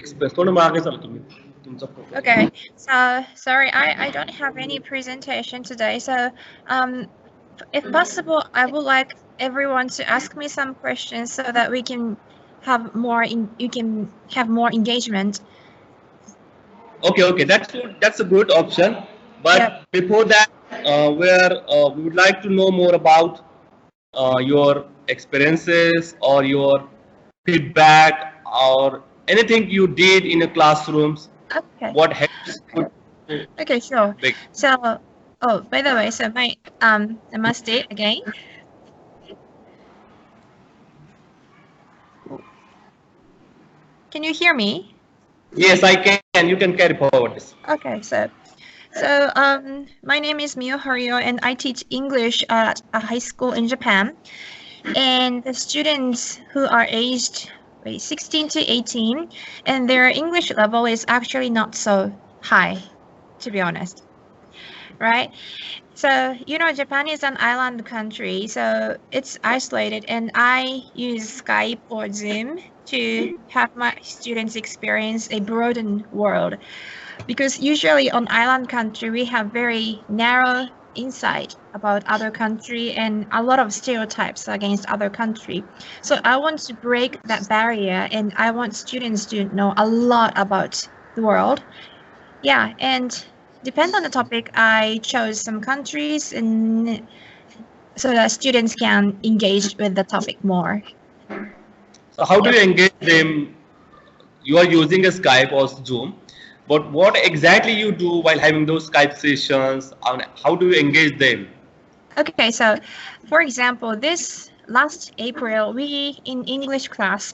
experience. थोडं मागे चला तुम्ही तुमचा focus. Okay, so sorry, I don't have any presentation today. So, if possible, I would like everyone to ask me some questions so that we can have more. You can have more engagement. Okay, that's good. That's a good option. But Yep. before that, we would like to know more about your experiences or your feedback or anything you did in the classrooms. Okay. What helps you to Okay, sure. make. So, oh, by the way, so my I must state again. Can you hear me? Yes, I can. You can carry forward this. Okay, so my name is Mio Horio and I teach English at a high school in Japan. And the students who are aged 16 to 18, and their English level is actually not so high, to be honest, right? So, you know, Japan is an island country, so it's isolated, and I use Skype or Zoom to have my students experience a broadened world. Because usually on island country, we have very narrow insight about other country and a lot of stereotypes against other country. So I want to break that barrier, and I want students to know a lot about the world. Yeah, and depend on the topic, I chose some countries and so that students can engage with the topic more. So how do you engage them? You are using a Skype or Zoom, but what exactly you do while having those Skype sessions, and how do you engage them? Okay, so for example, this last April, we in English class,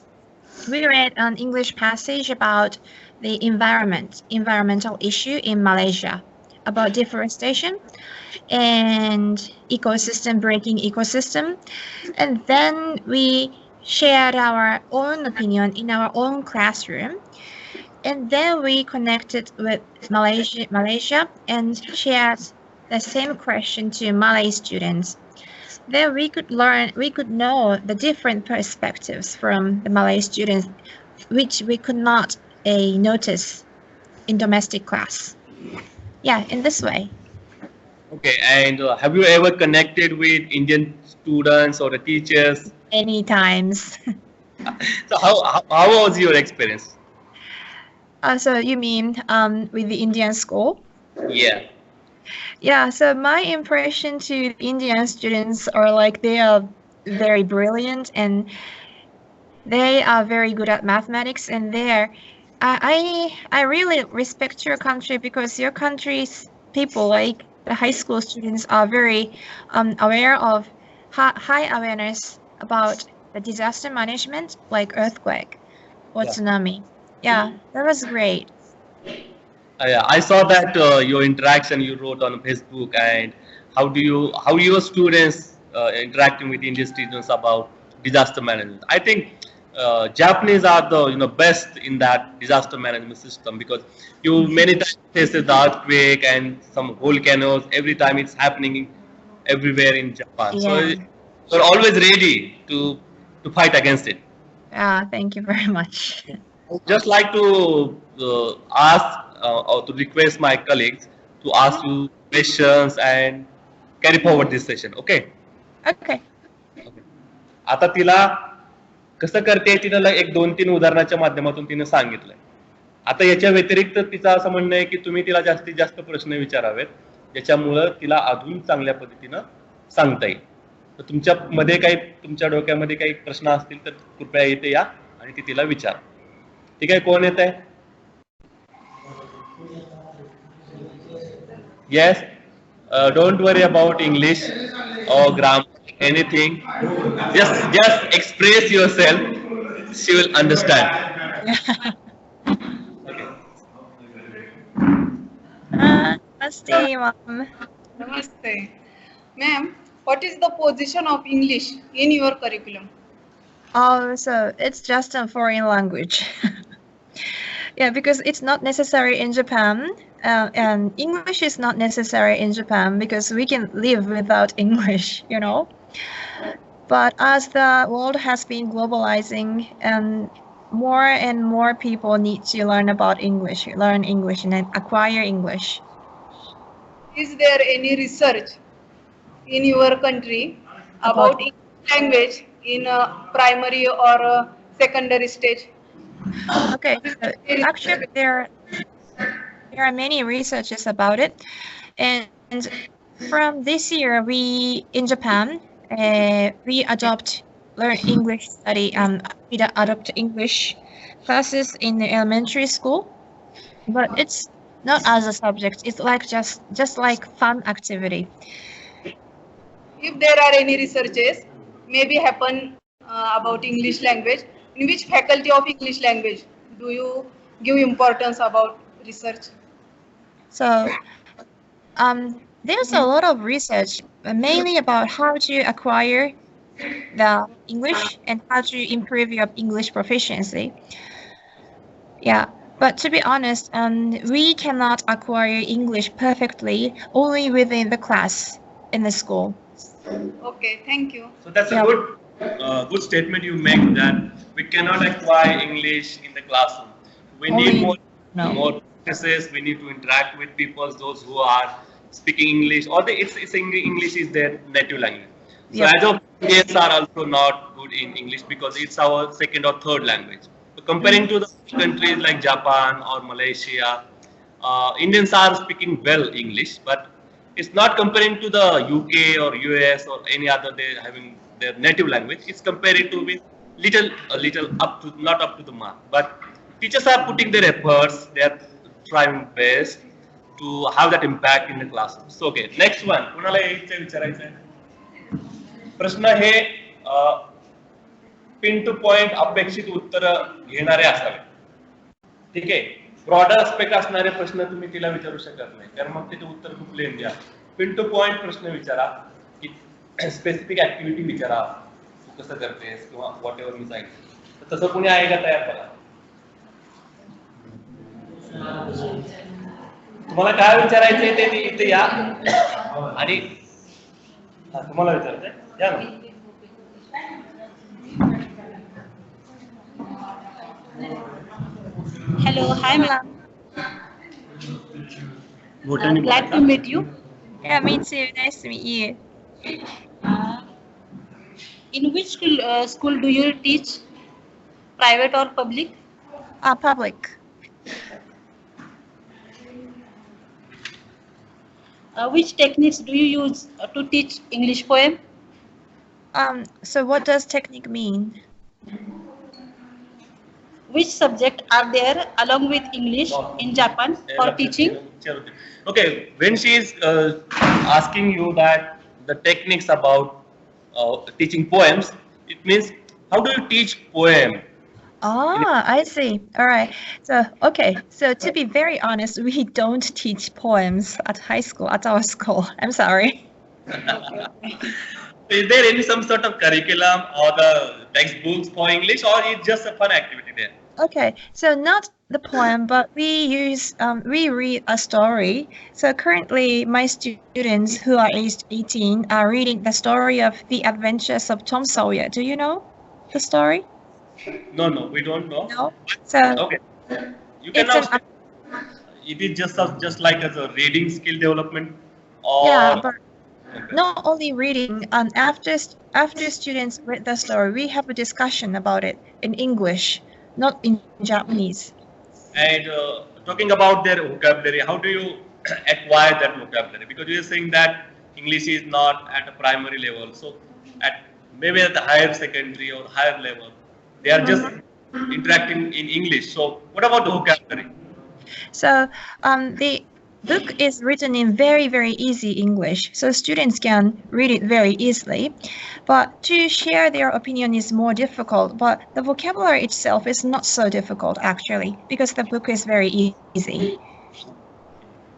we read an English passage about the environmental issue in Malaysia, about deforestation and breaking ecosystem. And then we shared our own opinion in our own classroom. And then we connected with Malaysia and shared the same question to Malay students. Then we could know the different perspectives from the Malay students, which we could not notice in domestic class. Yeah, in this way. Okay, and have you ever connected with Indian students or the teachers? Many times. So how was your experience? So you mean with the Indian school? Yeah. Yeah, so my impression to the Indian students are like they are very brilliant and they are very good at mathematics, and I really respect your country because your country's people, like the high school students, are very aware of high awareness about the disaster management, like earthquake or tsunami. Yeah, that was great. I saw that your interaction you wrote on Facebook, and how your students interacting with Indian students about disaster management. I think Japanese are the best in that disaster management system, because you many times face the earthquake and some volcanoes every time it's happening everywhere in Japan. So Yeah. you're always ready to fight against it. Thank you very much. Just like to ask or to request my colleagues to ask you questions and carry forward this session. Okay. Okay. आता तिला कसं करते तिनं एक 2-3 उदाहरणाच्या माध्यमातून तिनं सांगितलंय. आता याच्या व्यतिरिक्त तिचं असं म्हणणं आहे की तुम्ही तिला जास्तीत जास्त प्रश्न विचारावेत, ज्याच्यामुळं तिला अजून चांगल्या पद्धतीनं सांगता येईल. तर तुमच्या डोक्यामध्ये काही प्रश्न असतील तर कृपया इथे या आणि ती तिला विचारा. ठीक आहे, कोण येत आहे? Yes, don't worry about English or grammar, anything. Just express yourself. She will understand. Okay. Namaste, ma'am. Namaste. Ma'am, what is the position of English in your curriculum? Oh, so it's just a foreign language. Yeah, because it's not necessary in Japan, and English is not necessary in Japan because we can live without English, you know. But as the world has been globalizing, and more and more people need to learn about English, learn English, and then acquire English. Is there any research in your country About about English language in a primary or a secondary stage? okay, so actually there are many researches about it, and from this year we in Japan we learn English study we adopt English classes in the elementary school, but it's not as a subject. It's like just like fun activity. If there are any researches, maybe happen about English language, in which faculty of English language do you give importance about research? So there's a lot of research mainly about how to acquire the English and how to improve your English proficiency. Yeah, but to be honest, we cannot acquire English perfectly only within the class in the school. Okay, thank you. So that's a Yeah. good statement you make, that we cannot acquire English in the classroom. We need Only- no. more practices. We need to interact with people, those who are speaking English, or it's English is their native language. So Yeah. as of Indians are also not good in English because it's our second or third language. So comparing to the countries like Japan or Malaysia, Indians are speaking well English, but it's not comparing to the UK or US or any other. They having their native language. It's comparing to with a little up to not up to the mark. But teachers are putting their efforts. They are trying best to have that impact in the classroom. So okay, next one. कुणाला यायचं विचारायचं आहे? प्रश्न हे pin two point अपेक्षित उत्तर घेणारे असावे. ठीक आहे, ब्रॉडर एस्पेक्ट असणारे प्रश्न तुम्ही तिला विचारू शकत नाही, कारण मग त्याचे उत्तर खूप लेंदी आहे. पिन टू पॉइंट प्रश्न विचारा, की स्पेसिफिक ऍक्टिव्हिटी विचारा, तू कसं करतेस किंवा व्हॉट एव्हर मी सांगितलं. तर तसं कुणी आहे का तयार? करा. तुम्हाला काय विचारायचंय ते इथे या आणि तुम्हाला विचारतंय या ना. Hello, hi ma'am. Glad to meet you. Yeah, me too. Nice to meet you. In which school do you teach? Private or public? Public. Which techniques do you use to teach English poem? So what does technique mean? Which subject are there along with English in Japan for teaching? Okay, when she is asking you that the techniques about teaching poems, it means how do you teach poem? I see. All right. So, okay. So to be very honest, we don't teach poems at high school, at our school. I'm sorry. Is there any some sort of curriculum or the textbooks for English, or it's just a fun activity there? Okay. So not the poem, but we read a story. So currently, my students who are aged 18 are reading the story of The Adventures of Tom Sawyer. Do you know the story? No, we don't know. No. So Okay, you can it's now. It is just like as a reading skill development, or yeah, but okay. not only reading. After students read the story, we have a discussion about it in English, not in Japanese. And talking about their vocabulary, how do you acquire that vocabulary? Because you are saying that English is not at a primary level, so at maybe at the higher secondary or higher level, they are just interacting in English. So what about the vocabulary? So the book is written in very, very easy English, so students can read it very easily. But to share their opinion is more difficult. But the vocabulary itself is not so difficult actually, because the book is very easy.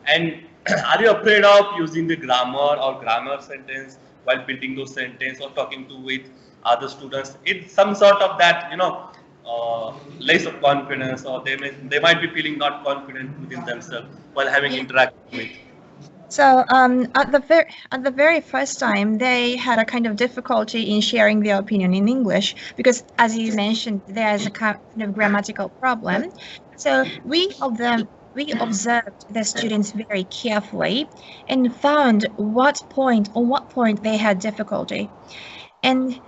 And are you afraid of using the grammar or grammar sentence while building those sentences or talking to with other students? It's some sort of that, less of confidence, or they might be feeling not confident within themselves while having interaction with. So at the very first time, they had a kind of difficulty in sharing their opinion in English because, as you mentioned, there is a kind of grammatical problem. So we observed the students very carefully and found on what point they had difficulty, and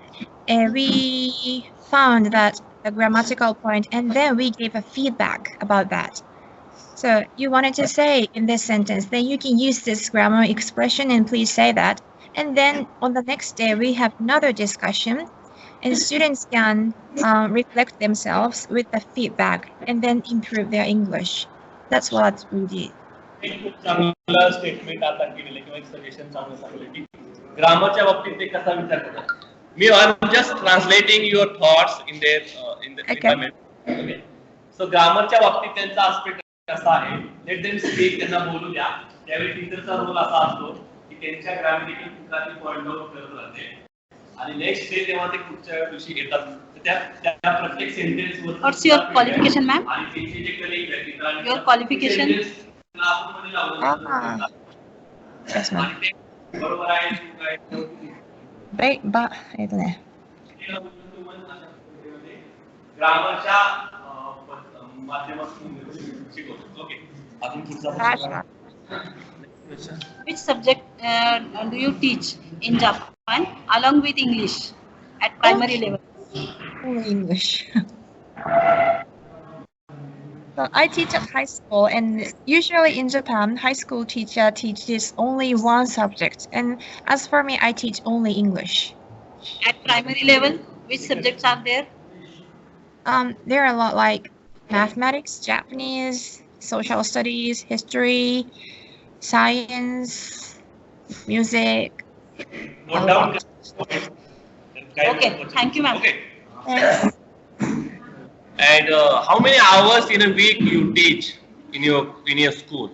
we found that the grammatical point, and then we gave a feedback about that. So you wanted to say in this sentence, then you can use this grammar expression and please say that. And then on the next day, we have another discussion and students can reflect themselves with the feedback and then improve their English. That's what we did. एक खूप चांगलं statement आता केलेलं किंवा एक suggestion चांगलं सांगितलं की ग्रामरच्या बाबतीत ते कसा विचार करतात. मी I am just translating your thoughts in there okay. So ग्रामरच्या बाबतीत त्यांचा आस्पेक्ट कसा आहे, लेट देम स्पीक, त्यांना बोलू द्या. त्यावेळी टीचरचा रोल असा असतो की त्यांच्या ग्रामॅटिकल चित्राची पॉइंट आउट करत राहते आणि नेक्स्ट डे जेव्हा ते पुढच्या दिवशी येतात त्या प्रत्येक sentence were what's your qualification ma'am? आणि त्यांचे जे कलिग आहेत युअर क्वालिफिकेशन क्लासरूममध्ये लावलं Yes, ma'am. आणि ते बरोबर आहे चूक आहे ग्रामरच्या माध्यमातून शिकवतो. ओके, अजून पुढचा प्रश्न. Which subject do you teach in Japan along with English at primary level? Only English. So I teach at high school, and usually in Japan, high school teacher teaches only one subject, and as for me, I teach only English. At primary level, which subjects are there? There are a lot like mathematics, Japanese, social studies, history, science, music. Note down. Okay, thank you, ma'am. Okay. Thanks. And how many hours in a week you teach in your school?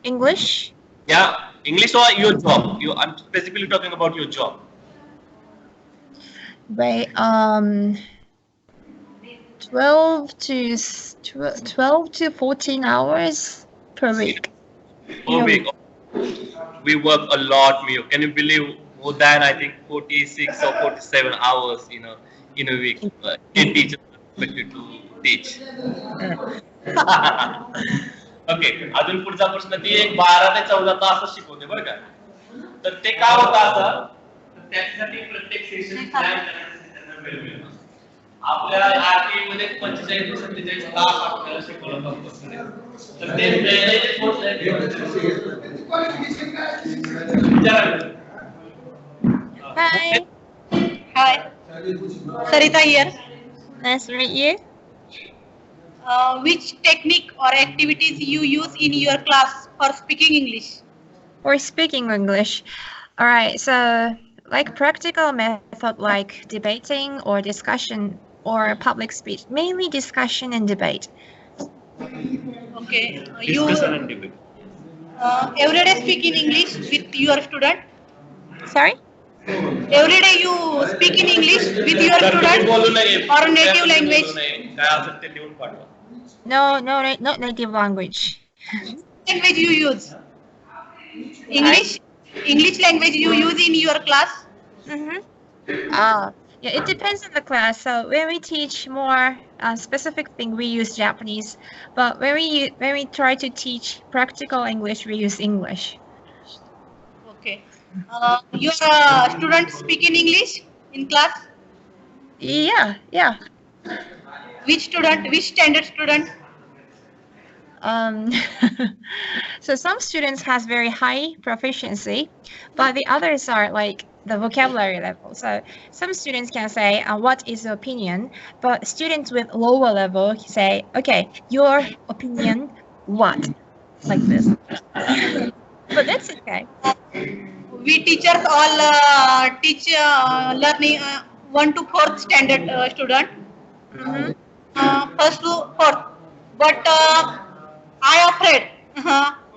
English? Yeah, English or your job? I'm specifically talking about your job. Right. 12 to 14 hours per week. Per week. We work a lot, Mio. Can you believe more than I think 46 or 47 hours in a week? A teacher is expected to teach. Okay. अजून पुढचा प्रश्न ती एक 12 ते 14 तास शिकवते बरं का. तर ते का होतं असं? त्याच्यासाठी प्रत्येक सेशन प्लॅन करण्यासाठी वेळ मिळतो. आपल्याला आरटी मध्ये 45 ते 47 तास आपल्याला शिकवलं जातं. तर ते वेळेचे course Hi. Hi, Sarita here. Nice to meet you. Which technique or activities you use in your class for speaking English? We're speaking English. All right. So, like practical method, like debating or discussion or public speech, mainly discussion and debate. Okay. You discussion and debate. every day speak in English with your student? Sorry? Every day you speak in English with your student or native language? काय असेल ते लिहून पाठवा. No, not native language. Language you use? English language you use in your class? Yeah, it depends on the class. So when we teach more specific thing, we use Japanese. But when we try to teach practical English, we use English. Okay. Your students speak in English in class? Yeah. Which student? Which standard student? So some students has very high proficiency, but the others are like the vocabulary level. So some students can say, what is your opinion? But students with lower level say, okay, your opinion, what? Like this. But that's okay. We teachers all teach learning 1 to 4th standard student. First to 4th. But I afraid.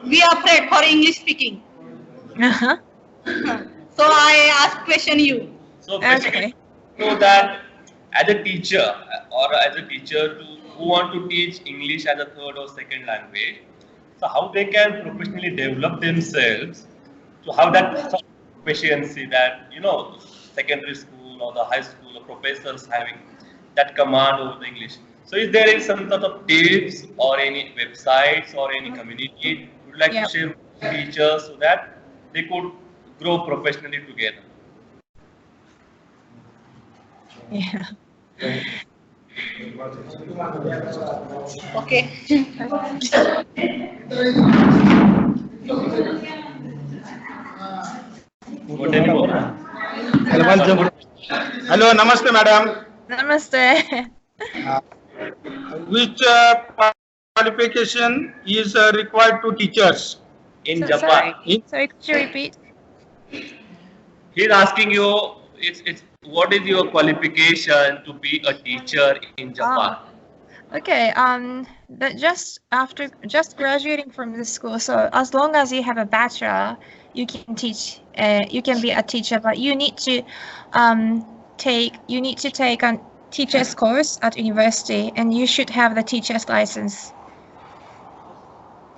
We are afraid for English speaking. So I ask question you. So basically, know that as a teacher who want to teach English as a third or second language, so how they can professionally develop themselves to have that sort of proficiency that secondary school or the high school or professors having that command over the English. So is there any some sort of tips or any websites or any community you would like to Yep. share with teachers so that they could grow professionally together? Yeah. Okay. What anymore? Hello, namaste, madam. Namaste. Which qualification is required to teachers? In So, Japan, sorry, could you repeat? he's asking you, it's what is your qualification to be a teacher in Japan? Okay. But just graduating from the school, so as long as you have a bachelor, you can teach. You can be a teacher, but you need to take a teacher's course at university, and you should have the teacher's license.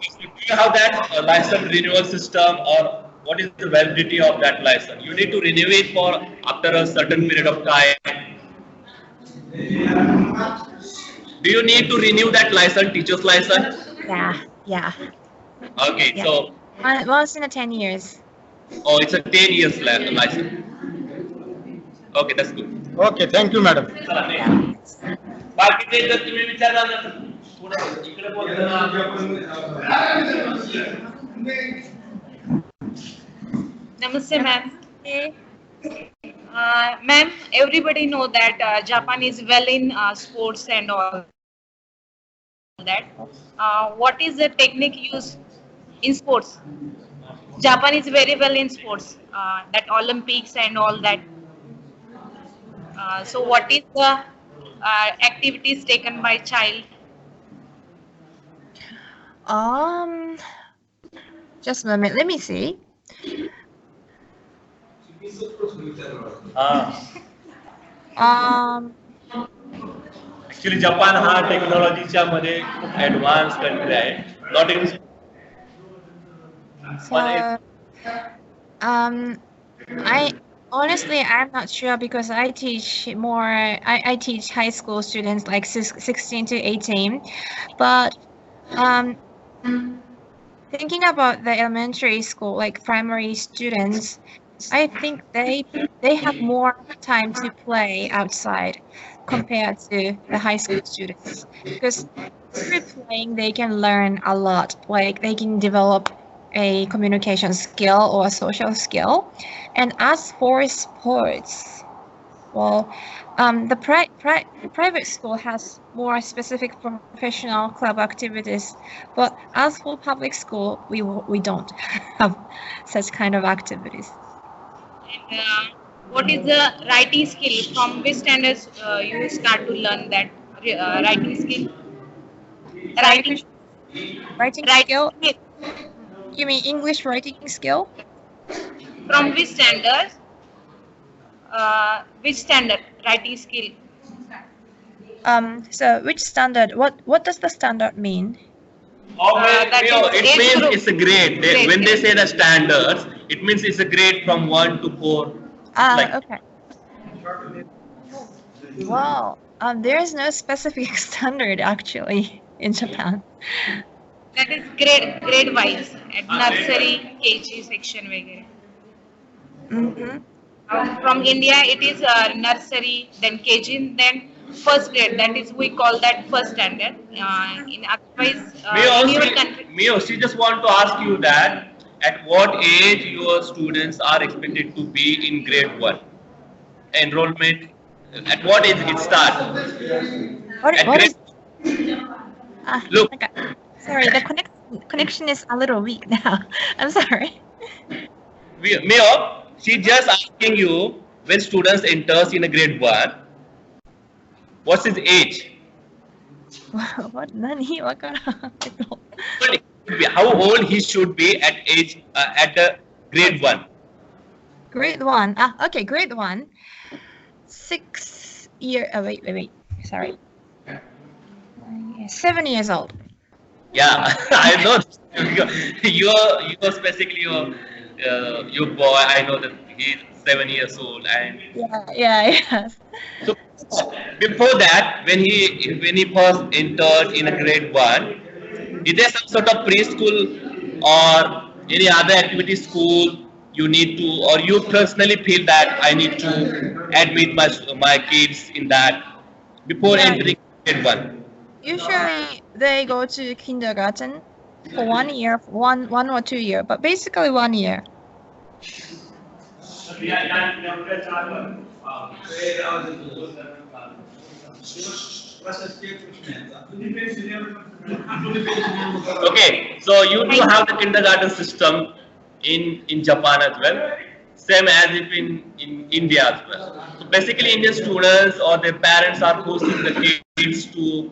Do you have that license renewal system, or what is the validity of that license? You need to renew it for after a certain period of time. Do you need to renew that license, teacher's license? Yeah. Okay, Yeah. so Once in 10 years. it's a 10 years license. Okay, that's good. Okay, thank you, madam. बाकीचे जर तुम्ही विचारला ना तर थोडं इकडे बोलताना Namaste, ma'am. Okay. Ma'am, everybody know that Japan is well in sports and all that. What is the technique used in sports? Japan is very well in sports, that Olympics and all that. So what is the activities taken by child? Just a moment. Let me see. Actually Japan हा टेक्नॉलॉजीच्या मध्ये खूप advance country आहे. Not in So, I'm not sure because I teach I teach high school students like 16 to 18, but thinking about the elementary school, like primary students, I think they have more time to play outside compared to the high school students, because through playing they can learn a lot, like they can develop a communication skill or a social skill. And as for sports, well, the private school has more specific professional club activities, but as for public school, we don't have such kind of activities. And what is the writing skill? From which standards you start to learn that writing skill? Writing skill? You mean English writing skill? From which standard? Which standard writing skill? So which standard? What does the standard mean? It means it's a grade. When they say the standards, it means it's a grade from 1 to 4. Okay. Wow. There is no specific standard actually in Japan. That is grade wise at nursery, KG section वगैरह. From India, it is nursery, then KG, then first grade. That is, we call that first standard. In otherwise, in your country. Mio, she just want to ask you that at what age your students are expected to be in grade 1? Enrollment, at what age it starts? Look. Okay. Sorry, the connection is a little weak now. I'm sorry. Mio, she just asking you when students enters in a grade 1, what's his age? What? Nani? What kind of? How old he should be at age at the grade 1? Grade 1. Okay, grade 1. 6 year. Oh, wait. Sorry. 7 years old. Yeah, I know. You're specifically your boy, I know that he's 7 years old, and Yes. so before that, when he first entered in a grade one, is there some sort of preschool or any other activity school you need to, or you personally feel that I need to admit my kids in that before Yeah. entering grade one? Usually they go to kindergarten for 1 year, one or 2 year, but basically 1 year. Okay, so you do have the kindergarten system in Japan as well, same as if in India as well. So basically, Indian students or their parents are forcing the kids to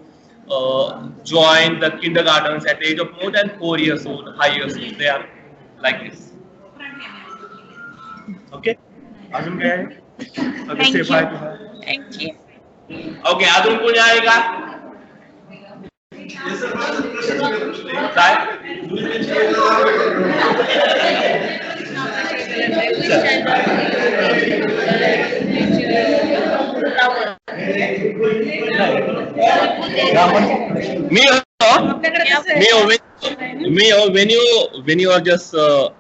join the kindergartens at the age of more than 4 years old, 5 years old. They are like this. Okay. अजून काय आहे? Okay, Thank say bye you. to her. Thank you. Okay, अजून कोणी आहे का? काय? Mio, Mio, when you are just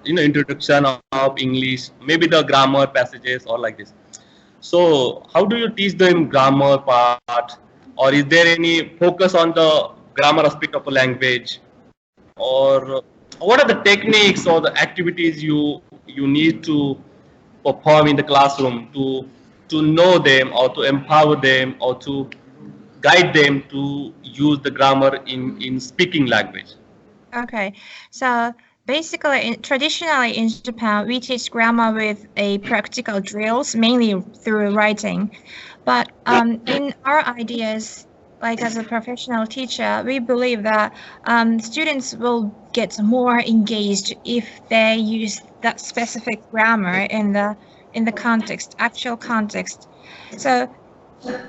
introduction of English, maybe the grammar passages or like this. So how do you teach them grammar part, or is there any focus on the grammar aspect of a language, or what are the techniques or the activities you need to perform in the classroom to know them or to empower them or to guide them to use the grammar in speaking language? Okay, so basically, traditionally in Japan, we teach grammar with a practical drills, mainly through writing. But in our ideas, like as a professional teacher, we believe that students will get more engaged if they use that specific grammar in the context, actual context. So,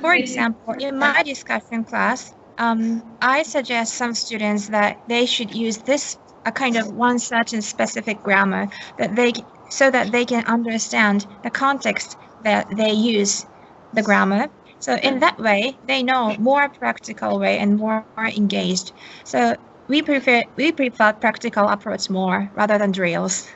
for example, in my discussion class, I suggest some students that they should use this a kind of one certain specific grammar so that they can understand the context that they use the grammar. So in that way, they know more practical way and more engaged. So we prefer practical approach more rather than drills.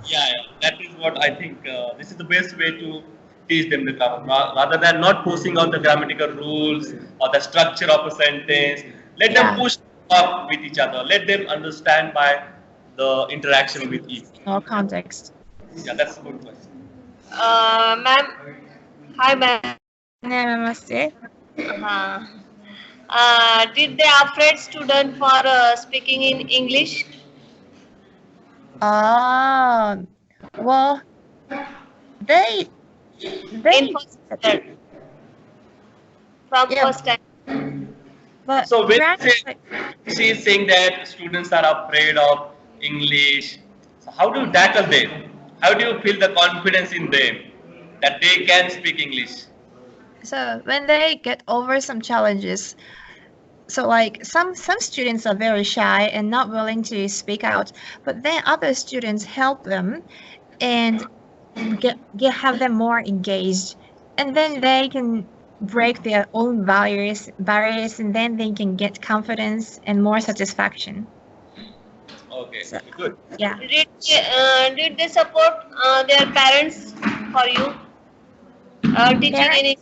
Yeah, that is what I think. This is the best way to teach them the grammar, rather than not forcing on the grammatical rules or the structure of a sentence. Let them push up with each other. Let them understand by the interaction with each. No context. Yeah, that's a good question. Ma'am, hi ma'am. Namaste. Did they afraid student for speaking in English? Well, they In first standard. From Yeah. first time. but So when gradually- she is saying that students are afraid of English, so how do you tackle them? How do you feel the confidence in them that they can speak English? So when they get over some challenges, so like some students are very shy and not willing to speak out, but then other students help them and have them more engaged, and then they can break their own barriers, and then they can get confidence and more satisfaction. Okay, So- good. Yeah. Did they support their parents for you? Teaching in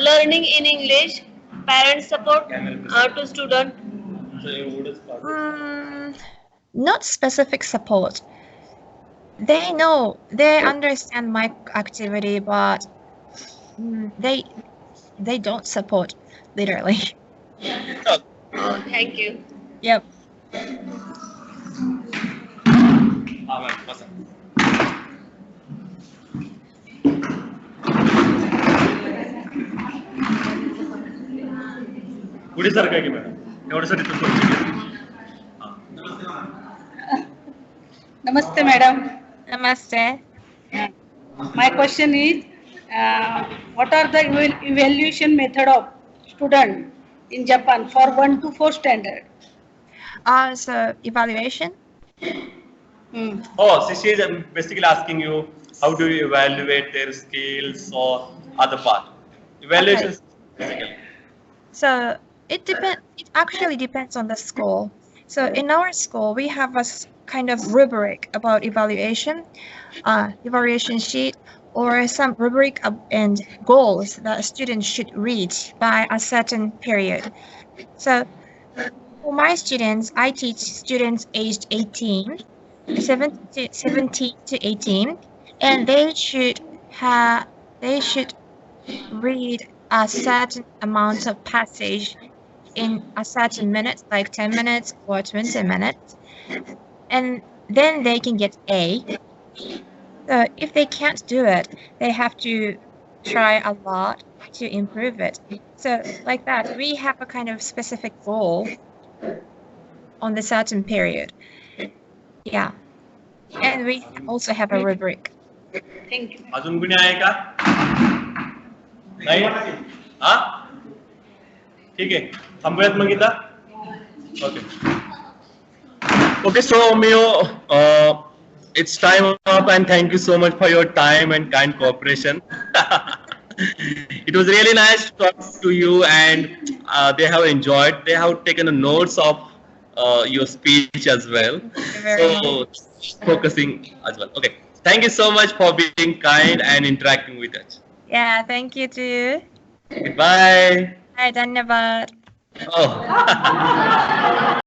learning in English, parents support to student. Not specific support. They know, they understand my activity, but they don't support literally. Oh, thank you. Yep. पुढे सारखं की madam एवढ्यासाठी तू Namaste, madam. Namaste. My question is, what are the evaluation method of student in Japan for 1 to 4 standard? So evaluation. Oh, so she is basically asking you how do you evaluate their skills or other part. Evaluations basically. So it actually depends on the school. So in our school, we have a kind of rubric about evaluation sheet, or some rubric and goals that students should reach by a certain period. So for my students, I teach students aged 17 to 18, and they should read a certain amount of passage in a certain minutes, like 10 minutes or 20 minutes, and then they can get A. So if they can't do it, they have to try a lot to improve it. So like that, we have a kind of specific goal on the certain period. Yeah. And we also have a rubric. Thank you. अजून कुणी आहे का? नाही? हा? ठीक आहे. थांबूयात मग इथं? Okay. Okay, so Mio, it's time up, and thank you so much for your time and kind cooperation. It was really nice to talk to you, and they have enjoyed. They have taken notes of your speech as well. So focusing as well. Okay, thank you so much for being kind and interacting with us. Yeah, thank you too. Goodbye. Bye, धन्यवाद. Oh.